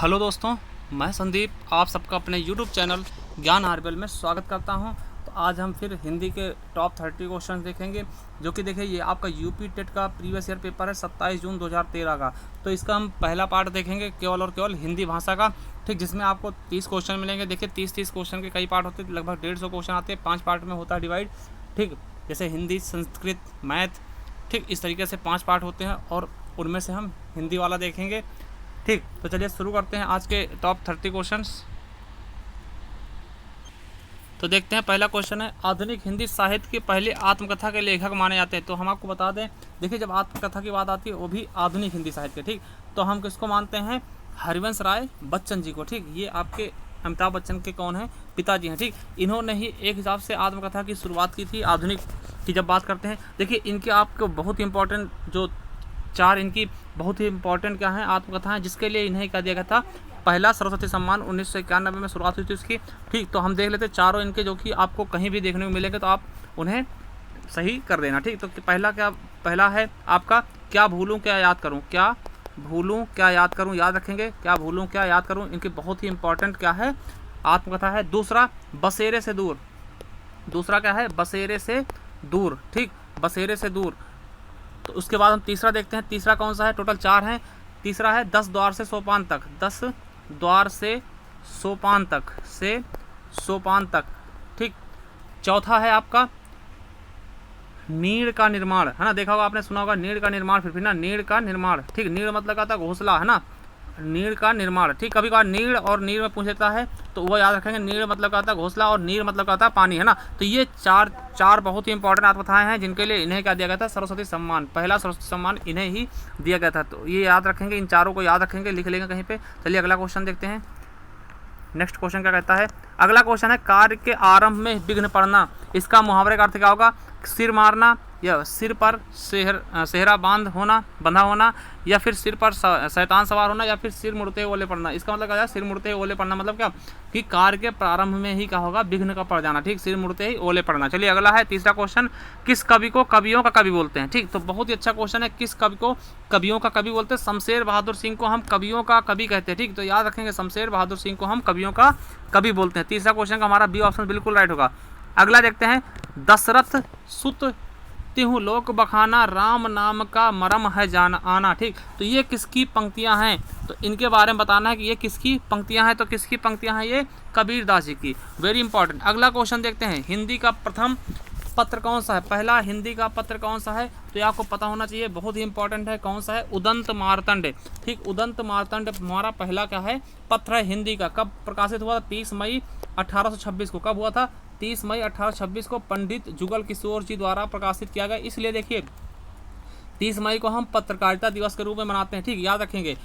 Hello दोस्तों, मैं संदीप आप सबका अपने YouTube चैनल ज्ञान आरबेल में स्वागत करता हूं। तो आज हम फिर हिंदी के टॉप 30 क्वेश्चन देखेंगे, जो कि देखिए ये आपका यूपी टेट का प्रीवियस ईयर पेपर है 27 जून 2013 का। तो इसका हम पहला पार्ट देखेंगे केवल और केवल हिंदी भाषा का, ठीक, जिसमें आपको 30 क्वेश्चन मिलेंगे। देखिए 30 क्वेश्चन के कई पार्ट होते हैं, लगभग 150 क्वेश्चन आते हैं, 5 पार्ट में होता है डिवाइड, ठीक, जैसे हिंदी, संस्कृत, मैथ, ठीक, इस तरीके से 5 पार्ट होते हैं और उनमें से हम हिंदी वाला देखेंगे, ठीक। तो चलिए शुरू करते हैं आज के टॉप 30 क्वेश्चंस। तो देखते हैं, पहला क्वेश्चन है, आधुनिक हिंदी साहित्य के पहले आत्मकथा के लेखक माने जाते हैं। तो हम आपको बता दें, देखिए जब आत्मकथा की बात आती है वो भी आधुनिक हिंदी साहित्य के, ठीक, तो हम किसको मानते हैं? हरिवंश राय बच्चन जी को, ठीक। ये आपके अमिताभ बच्चन के कौन है? पिताजी हैं, ठीक। इन्होंने ही एक हिसाब से आत्मकथा की शुरुआत की थी। आधुनिक की जब बात करते हैं, देखिए इनके आपको बहुत ही इंपॉर्टेंट जो 4 इनकी बहुत ही इंपॉर्टेंट क्या है आत्मकथाएं, जिसके लिए इन्हें क्या दिया गया था? पहला सरस्वती सम्मान 1991 में शुरुआत हुई थी उसकी, ठीक। तो हम देख लेते हैं चारों इनके, जो कि आपको कहीं भी देखने को मिलेंगे, तो आप उन्हें सही कर देना, ठीक। तो पहला है आपका क्या भूलूं क्या याद करूं, क्या भूलूं क्या याद करूं, याद रखेंगे, क्या भूलूं क्या याद करूं, इनकी बहुत ही इंपॉर्टेंट क्या है आत्मकथा है। दूसरा बसेरे से दूर, दूसरा क्या है? बसेरे से दूर, ठीक, बसेरे से दूर। तो उसके बाद हम तीसरा देखते हैं, तीसरा कौन सा है? टोटल 4 हैं। तीसरा है 10 द्वार से सोपान तक, 10 द्वार से सोपान तक, ठीक। चौथा है आपका नीड़ का निर्माण, है ना, देखा होगा आपने, सुना होगा नीड़ का निर्माण, फिर ना नीड़ का निर्माण, ठीक। नीड़ मतलब क्या था? घोंसला, है ना, नीड़ का निर्माण, ठीक। कभी कभार नीड़ और नीर में पूछ लेता है तो वो याद रखेंगे, नीड़ मतलब क्या था? घोंसला, और नीर मतलब क्या था? पानी, है ना। तो ये चार बहुत ही इंपॉर्टेंट आत्मकथाएं हैं, जिनके लिए इन्हें क्या दिया गया था? सरस्वती सम्मान, पहला सरस्वती सम्मान इन्हें ही दिया गया था। तो ये याद रखेंगे, इन चारों को याद रखेंगे, लिख लेंगे कहीं पे। चलिए अगला क्वेश्चन देखते हैं। नेक्स्ट क्वेश्चन क्या कहता है? अगला क्वेश्चन है, कार्य के आरंभ में विघ्न पड़ना, इसका मुहावरे का अर्थ क्या होगा? सिर मारना, या सिर पर सेहरा बंधा होना, या फिर सिर पर शैतान सवार होना, या फिर सिर मुड़ते हुए ओले पड़ना। इसका मतलब क्या है? सिर मुड़ते हुए ओले पड़ना मतलब क्या? कि कार्य के प्रारंभ में ही क्या होगा? विघ्न का पड़ जाना, ठीक, सिर मुड़ते ही ओले पड़ना। चलिए अगला है तीसरा क्वेश्चन, किस कवि को कवियों का कवि बोलते हैं? ठीक, तो बहुत ही अच्छा क्वेश्चन है, किस कवि को कवियों का कवि बोलते हैं? शमशेर बहादुर सिंह को हम कवियों का कवि कहते हैं, ठीक। तो याद रखेंगे, शमशेर बहादुर सिंह को हम कवियों का कवि बोलते हैं। तीसरा क्वेश्चन का हमारा बी ऑप्शन बिल्कुल राइट होगा। अगला देखते हैं, दशरथ सुत तिहु लोक बखाना, राम नाम का मरम है जान आना, ठीक। तो ये किसकी पंक्तियां हैं? तो इनके बारे में बताना है कि ये किसकी पंक्तियां हैं। तो किसकी पंक्तियां हैं? ये कबीर दास जी की, वेरी इंपॉर्टेंट। अगला क्वेश्चन देखते हैं, हिंदी का प्रथम पत्र कौन सा है? पहला हिंदी का पत्र कौन सा है? तो ये आपको पता होना चाहिए, बहुत ही इंपॉर्टेंट है। कौन सा है? उदंत मार्तंड, ठीक। उदंत मार्तंड हमारा पहला क्या है? पत्र है हिंदी का। कब प्रकाशित हुआ था? 30 मई 1826 को। कब हुआ था? 30 मई 1826 को पंडित जुगल किशोर जी द्वारा प्रकाशित किया गया। इसलिए देखिए 30 मई को हम पत्रकारिता दिवस के रूप में मनाते हैं, ठीक, याद रखेंगे,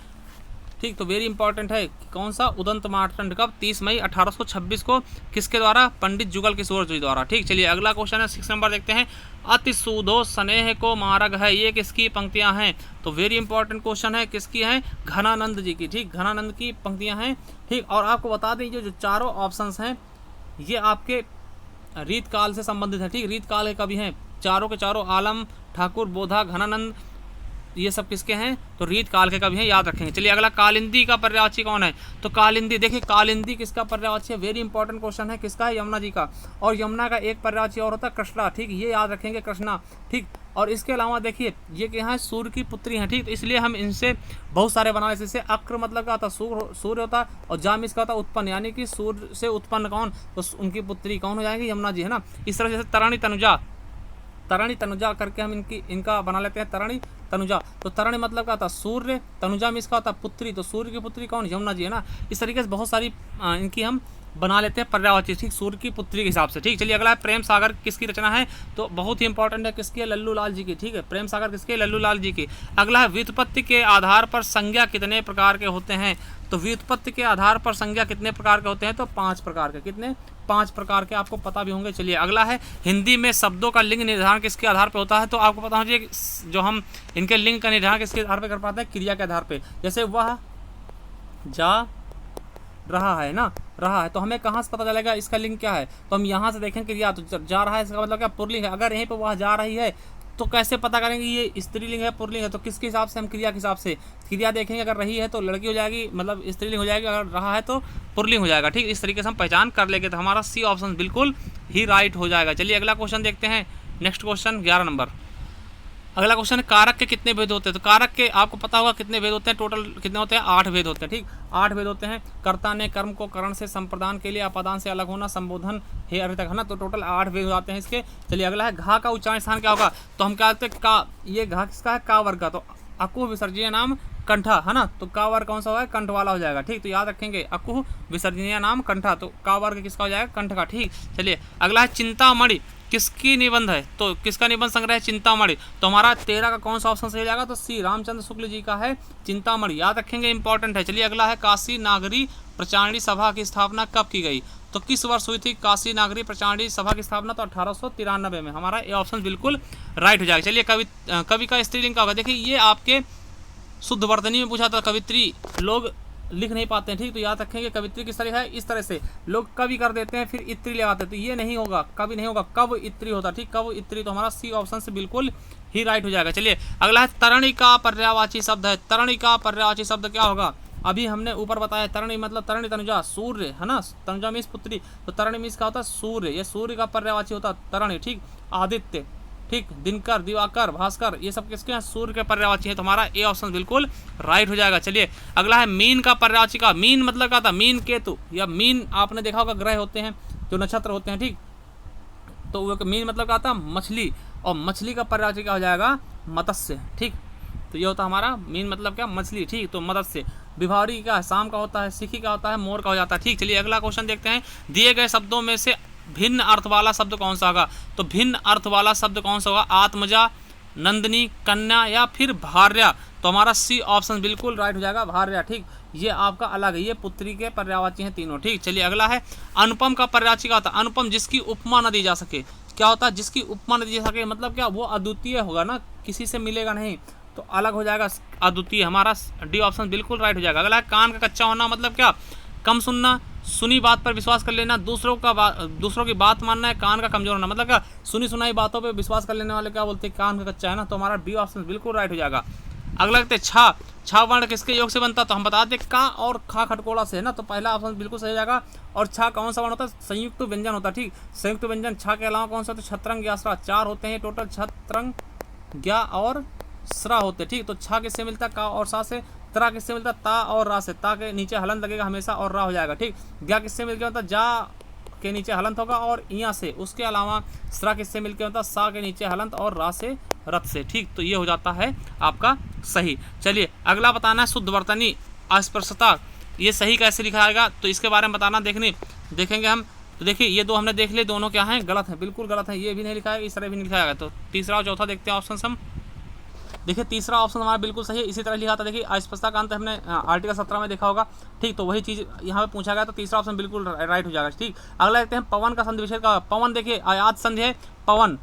ठीक। तो वेरी इंपॉर्टेंट है, कौन सा? उदंत मार्तंड कब? 30 मई 1826 को। किसके द्वारा? पंडित जुगल किशोर जी द्वारा, ठीक। चलिए अगला क्वेश्चन है 6 नंबर देखते हैं, अति सूदो स्नेह को मार्ग है, ये किसकी पंक्तियां हैं? तो वेरी इंपॉर्टेंट क्वेश्चन है, किसकी है? घनानंद जी की, ठीक, घनानंद की पंक्तियां हैं, ठीक। और आपको बता दें जो चारों ऑप्शंस हैं ये आपके रीत काल से संबंधित है, ठीक। रीत काल के कवि हैं चारों के चारों, आलम, ठाकुर, बोधा, घनानंद, ये सब किसके हैं? तो रीत काल के कवि हैं, याद रखेंगे। चलिए अगला, कालिंदी का पर्यायवाची कौन है? तो कालिंदी, देखिए कालिंदी किसका पर्यायवाची है? वेरी इंपॉर्टेंट क्वेश्चन है, किसका है? यमुना जी का। और यमुना का एक पर्यायवाची और होता है कृष्णा, ठीक, ये याद रखेंगे, कृष्णा, ठीक। और इसके अलावा देखिए ये क्या है? सूर्य की पुत्री हैं, ठीक। तो इसलिए हम इनसे बहुत सारे बना लेते हैं। जैसे अक्र मतलब क्या होता? सूर्य होता है, और जाम इसका होता उत्पन्न, यानी कि सूर्य से उत्पन्न कौन? तो उनकी पुत्री कौन हो जाएगी? यमुना जी, है ना। इस तरह जैसे तरणी तनुजा करके हम इनका बना लेते हैं, तरणी तनुजा। तो तरणी मतलब क्या था? सूर्य, तनुजा में इसका होता पुत्री, तो सूर्य की पुत्री कौन? यमुना जी, है ना। इस तरीके से बहुत सारी इनकी हम बना लेते हैं पर्यायवाची, ठीक, सूर्य की पुत्री के हिसाब से, ठीक। चलिए अगला है, प्रेम सागर किसकी रचना है? तो बहुत ही इंपॉर्टेंट है, किसकी है? लल्लू लाल जी की, ठीक है। प्रेम सागर किसके? लल्लू लाल जी की। अगला है, व्युत्पत्ति के आधार पर संज्ञा कितने प्रकार के होते हैं? तो व्युत्पत्ति के आधार पर संज्ञा कितने प्रकार के होते हैं? तो 5 प्रकार के। कितने? 5 प्रकार के, आपको पता भी होंगे। चलिए अगला है, हिंदी में शब्दों का लिंग निर्धारण किसके आधार पर होता है? तो आपको पता होना चाहिए, जो हम इनके लिंग का निर्धारण किसके आधार पर कर पाते हैं? क्रिया के आधार पर। जैसे वह जा रहा है ना, रहा है, तो हमें कहाँ से पता चलेगा इसका लिंग क्या है? तो हम यहाँ से देखें क्रिया, तो जा रहा है इसका मतलब क्या? पुल्लिंग है। अगर यहीं पर वह जा रही है तो कैसे पता करेंगे ये स्त्रीलिंग है पुल्लिंग है? तो किसके हिसाब से? हम क्रिया के हिसाब से क्रिया देखेंगे, अगर रही है तो लड़की हो जाएगी, मतलब स्त्रीलिंग हो जाएगी, अगर रहा है तो पुल्लिंग हो जाएगा। ठीक, इस तरीके से हम पहचान कर लेंगे, तो हमारा सी ऑप्शन बिल्कुल ही राइट हो जाएगा। चलिए अगला क्वेश्चन देखते हैं। Next question 11 number. अगला क्वेश्चन है कारक के कितने भेद होते हैं? तो कारक के आपको पता होगा कितने भेद होते हैं, टोटल कितने होते हैं? 8 भेद होते हैं। ठीक, 8 भेद होते हैं। कर्ता ने कर्म को करण से संप्रदान के लिए अपादान से अलग होना, संबोधन हे अर्थ तक, है ना। तो टोटल 8 भेद आते हैं इसके। चलिए अगला है घा का उच्चारण स्थान क्या होगा? तो हम क्या कहते हैं का, ये घा किसका है? का वर्ग का। तो अकुह विसर्जनीय नाम कंठा, है ना। तो का वर्ग कौन सा होगा? कंठ वाला हो जाएगा। ठीक, तो याद रखेंगे अकुह विसर्जनीय नाम कंठा, तो का वर्ग किसका हो जाएगा? कंठ का। ठीक, चलिए अगला है चिंतामणि किसकी निबंध है? तो किसका निबंध संग्रह है? चिंतामणि। तो हमारा 13 का कौन सा ऑप्शन सही हो जाएगा? तो सी रामचंद्र शुक्ल जी का है चिंतामणि, याद रखेंगे, इंपॉर्टेंट है। चलिए अगला है काशी नागरी प्रचारणी सभा की स्थापना कब की गई? तो किस वर्ष हुई थी काशी नागरी प्रचारणी सभा की स्थापना? तो 1893 में। हमारा ये ऑप्शन बिल्कुल राइट हो जाएगा। चलिए कवि का स्त्रीलिंग का होगा? देखिए ये आपके शुद्ध वर्तनी में पूछा था, कवित्री लोग लिख नहीं पाते हैं। ठीक, तो याद रखेंगे कवित्री किस तरह है? इस तरह से लोग कवि कर देते हैं फिर इत्री लगाते हैं, तो ये नहीं होगा, कवि नहीं होगा, कव इत्री होता। ठीक, कव इत्री, तो हमारा सी ऑप्शन से बिल्कुल ही राइट हो जाएगा। चलिए अगला है तरणी का पर्यायवाची शब्द है। तरणी का पर्यायवाची शब्द क्या होगा? अभी हमने ऊपर बताया तरणी मतलब तरणी तनुजा सूर्य, है ना। तनुजा मीन्स पुत्री, तो तरणी मीन्स क्या होता है? सूर्य। ये सूर्य का पर्यायवाची होता है तरणी। ठीक, आदित्य, ठीक, दिनकर, दिवाकर, भास्कर, ये सब किसके हैं? सूर्य के पर्यायवाची है। तो हमारा ए ऑप्शन बिल्कुल राइट हो जाएगा। चलिए अगला है मीन का पर्यायवाची का। मीन मतलब क्या था? मीन केतु या मीन आपने देखा होगा ग्रह होते हैं जो नक्षत्र होते हैं। ठीक, तो वो मीन मतलब क्या था? मछली, और मछली का पर्यायवाची क्या हो जाएगा? मत्स्य। ठीक, तो ये होता है हमारा मीन मतलब क्या? मछली। ठीक, तो मत्स्य। विभावरी का शाम का होता है, सिखी का होता है, मोर का हो जाता है। ठीक, चलिए अगला क्वेश्चन देखते हैं। दिए गए शब्दों में से भिन्न अर्थ वाला शब्द कौन सा होगा? तो भिन्न अर्थ वाला शब्द कौन सा होगा? आत्मजा, नंदिनी, कन्या या फिर भार्या। तो हमारा सी ऑप्शन बिल्कुल राइट हो जाएगा, भार्या। ठीक, ये आपका अलग है, ये पुत्री के पर्यायवाची हैं तीनों। ठीक, चलिए अगला है अनुपम का पर्यायवाची क्या होता है? अनुपम जिसकी उपमा न दी जा सके। क्या होता है? जिसकी उपमा न दी जा सके मतलब क्या? वो अद्वितीय होगा ना, किसी से मिलेगा नहीं, तो अलग हो जाएगा, अद्वितीय। हमारा डी ऑप्शन बिल्कुल राइट हो जाएगा। अगला है कान का कच्चा होना मतलब क्या? कम सुनना, सुनी बात पर विश्वास कर लेना, दूसरों की बात मानना है। कान का कमजोर होना मतलब क्या? सुनी सुनाई बातों पे विश्वास कर लेने वाले क्या बोलते हैं? कान का कच्चा, है ना। तो हमारा डी ऑप्शन बिल्कुल राइट हो जाएगा। अगला लगते छा। छा वर्ण किसके योग से बनता? तो हम बता दें का और खा खटकोड़ा से, है ना। तो पहला ऑप्शन बिल्कुल सही हो जाएगा। और छा कौन सा वर्ण होता है? संयुक्त व्यंजन होता है। ठीक, संयुक्त व्यंजन छा के अलावा कौन सा? तो छत्रंग यास्रा, 4 होते हैं टोटल, छत्रंग ज्ञा और स्रा होते। ठीक, तो छा किससे मिलता है? का और सा से। त्रा किससे मिलता है? ता और रा से। ता के नीचे हलंत लगेगा हमेशा और रा हो जाएगा। ठीक, ज्ञा किससे मिलकर होता है? जा के नीचे हलंत होगा और इया से। उसके अलावा स्रा किससे मिलकर होता है? सा के नीचे हलंत और रा से रथ से। ठीक, तो ये हो जाता है आपका सही। चलिए अगला बताना है शुद्ध वर्तनी अस्पृश्यता, ये सही कैसे लिखा जाएगा? तो इसके बारे में बताना देखेंगे हम। तो देखिए ये दो हमने देख लिए, दोनों क्या हैं? गलत है, बिल्कुल गलत है। ये भी नहीं लिखा है, इस तरह भी नहीं लिखा जाएगा। तो तीसरा और चौथा देखते हैं ऑप्शन हम। देखिए तीसरा ऑप्शन हमारा बिल्कुल सही है, इसी तरह लिखा था। देखिए अस्पृश्यता का अंत हमने आर्टिकल 17 में देखा होगा। ठीक, तो वही चीज़ यहाँ पे पूछा गया, तो तीसरा ऑप्शन बिल्कुल राइट हो जाएगा। ठीक, अगला देखते हैं पवन का संधि विच्छेद का। पवन देखिए आयात संधि है, पवन,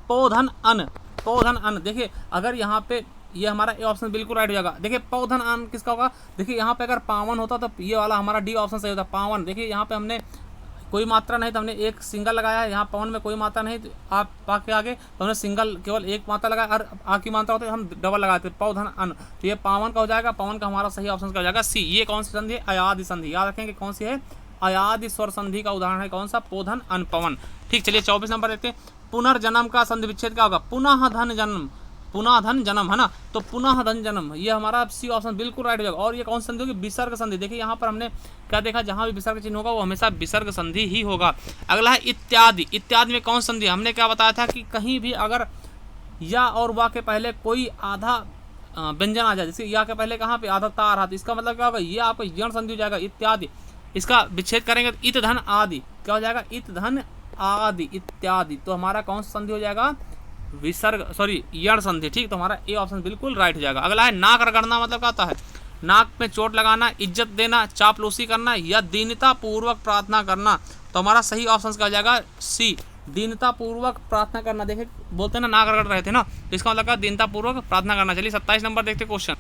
पौधन अन, पौधन अन। देखिए अगर यहाँ पे ये हमारा ए ऑप्शन बिल्कुल राइट हो जाएगा। देखिए पौधन अन किसका होगा? देखिए यहाँ पे अगर पावन होता तो ये वाला हमारा डी ऑप्शन सही होता, पावन। देखिए यहाँ पे हमने कोई मात्रा नहीं, तो हमने एक सिंगल लगाया है। यहाँ पवन में कोई मात्रा नहीं, तो आप पा के आगे तो हमने सिंगल केवल एक मात्रा लगाया, और आ की मात्रा होती है हम डबल लगाते हैं, पौधन अन। तो ये पावन का हो जाएगा। पवन का हमारा सही ऑप्शन का हो जाएगा सी। ये कौन सी संधि है? अयादि संधि। याद रखेंगे कौन सी है? अयादि स्वर संधि का उदाहरण है कौन सा? पौधन अन, पवन। ठीक, चलिए 24 नंबर देखते हैं। पुनर्जन्म का संधि विच्छेद क्या होगा? पुनः धन जन्म, पुनः धन जन्म, है ना। तो पुनः धन जन्म, ये हमारा सी ऑप्शन बिल्कुल राइट हो जाएगा। और ये कौन सी संधि होगी? विसर्ग संधि। देखिए यहाँ पर हमने क्या देखा? जहाँ भी विसर्ग चिन्ह होगा वो हमेशा विसर्ग संधि ही होगा। अगला है इत्यादि। इत्यादि में कौन संधि? हमने क्या बताया था कि कहीं भी अगर या और वा के पहले कोई आधा व्यंजन आ जाए, जैसे या के पहले कहाँ पे आधा ता आ रहा, तो इसका मतलब क्या होगा? ये आपको यण संधि हो जाएगा, इत्यादि। इसका विच्छेद करेंगे तो इत धन आदि, क्या हो जाएगा? इत धन आदि इत्यादि। तो हमारा कौन सा संधि हो जाएगा? विसर्ग, सॉरी यण संधि। ठीक, तो हमारा ए ऑप्शन बिल्कुल राइट हो जाएगा। अगला है नाक रगड़ना मतलब क्या होता है? नाक में चोट लगाना, इज्जत देना, चापलूसी करना या दीनता पूर्वक प्रार्थना करना। तो हमारा सही ऑप्शन क्या हो जाएगा? सी, दीनता पूर्वक प्रार्थना करना। देखिए बोलते हैं ना नाक रगड़ रहे थे ना, तो इसका मतलब क्या? दीनता पूर्वक प्रार्थना करना। चलिए 27 नंबर देखते क्वेश्चन।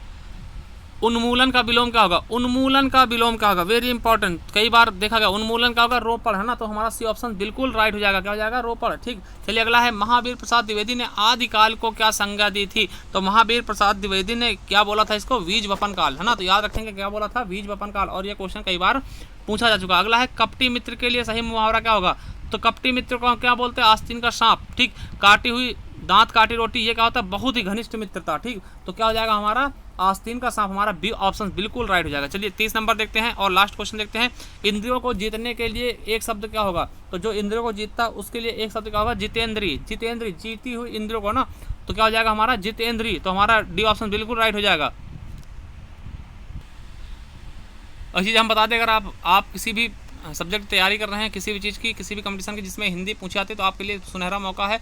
उन्मूलन का विलोम क्या होगा? उन्मूलन का विलोम क्या होगा? वेरी इंपॉर्टेंट, कई बार देखा गया। उन्मूलन क्या होगा? रोपड़, है ना। तो हमारा सी ऑप्शन बिल्कुल राइट हो जाएगा। क्या हो जाएगा? रोपड़। ठीक, चलिए अगला है, महावीर प्रसाद द्विवेदी ने आदिकाल को क्या संज्ञा दी थी? तो महावीर प्रसाद द्विवेदी ने क्या बोला था इसको? बीज वपन काल, है ना। तो याद रखेंगे क्या बोला था? बीज वपन काल। और ये क्वेश्चन कई बार पूछा जा चुका। अगला है, कपटी मित्र के लिए सही मुहावरा क्या होगा? तो कपटी मित्र को क्या बोलते हैं? आस्तीन का सांप। ठीक, काटी हुई दांत काटी रोटी, ये क्या होता है? बहुत ही घनिष्ठ मित्रता। ठीक, तो क्या हो जाएगा हमारा? आस्तीन का सांप। हमारा बी ऑप्शन बिल्कुल राइट हो जाएगा। चलिए 30 नंबर देखते हैं और लास्ट क्वेश्चन देखते हैं। इंद्रियों को जीतने के लिए एक शब्द क्या होगा? तो जो इंद्रियों को जीतता उसके लिए एक शब्द क्या होगा? जितेंद्री। जितेंद्री, जीती हुई इंद्रियों को ना, तो क्या हो जाएगा हमारा? जितेंद्री। तो हमारा डी ऑप्शन बिल्कुल राइट हो जाएगा। और चीज़ हम बता दें, अगर आप किसी भी सब्जेक्ट तैयारी कर रहे हैं, किसी भी चीज़ की, किसी भी कंपटीशन की जिसमें हिंदी पूछी जाती है, तो आपके लिए सुनहरा मौका है।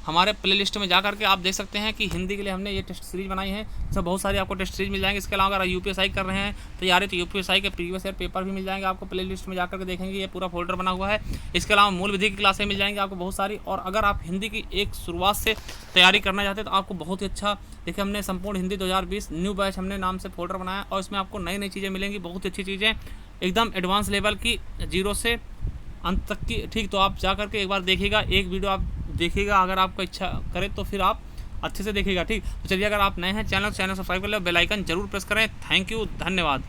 हमारे प्लेलिस्ट में जा करके आप देख सकते हैं कि हिंदी के लिए हमने ये टेस्ट सीरीज बनाई है। इसमें बहुत सारी आपको टेस्ट सीरीज मिल जाएंगे। इसके अलावा अगर यूपीएसआई कर रहे हैं तैयारी, तो यूपीएसआई के प्रीवियस ईयर पेपर भी मिल जाएंगे आपको। प्लेलिस्ट में जाकर के देखेंगे, ये पूरा फोल्डर बना हुआ है। इसके अलावा मूल विधि की क्लासें मिल जाएंगी आपको बहुत सारी। और अगर आप हिंदी की एक शुरुआत से तैयारी करना चाहते हैं तो आपको बहुत ही अच्छा, देखिए हमने संपूर्ण हिंदी 2020 न्यू बैच हमने नाम से फोल्डर बनाया, और इसमें आपको नई नई चीज़ें मिलेंगी, बहुत अच्छी चीज़ें, एकदम एडवांस लेवल की, 0 से अंत तक की। ठीक, तो आप जा करके एक बार देखिएगा, एक वीडियो आप देखिएगा, अगर आपको इच्छा करे तो फिर आप अच्छे से देखिएगा। ठीक, तो चलिए अगर आप नए हैं चैनल सब्सक्राइब कर ले, बेल आइकन जरूर प्रेस करें। थैंक यू, धन्यवाद।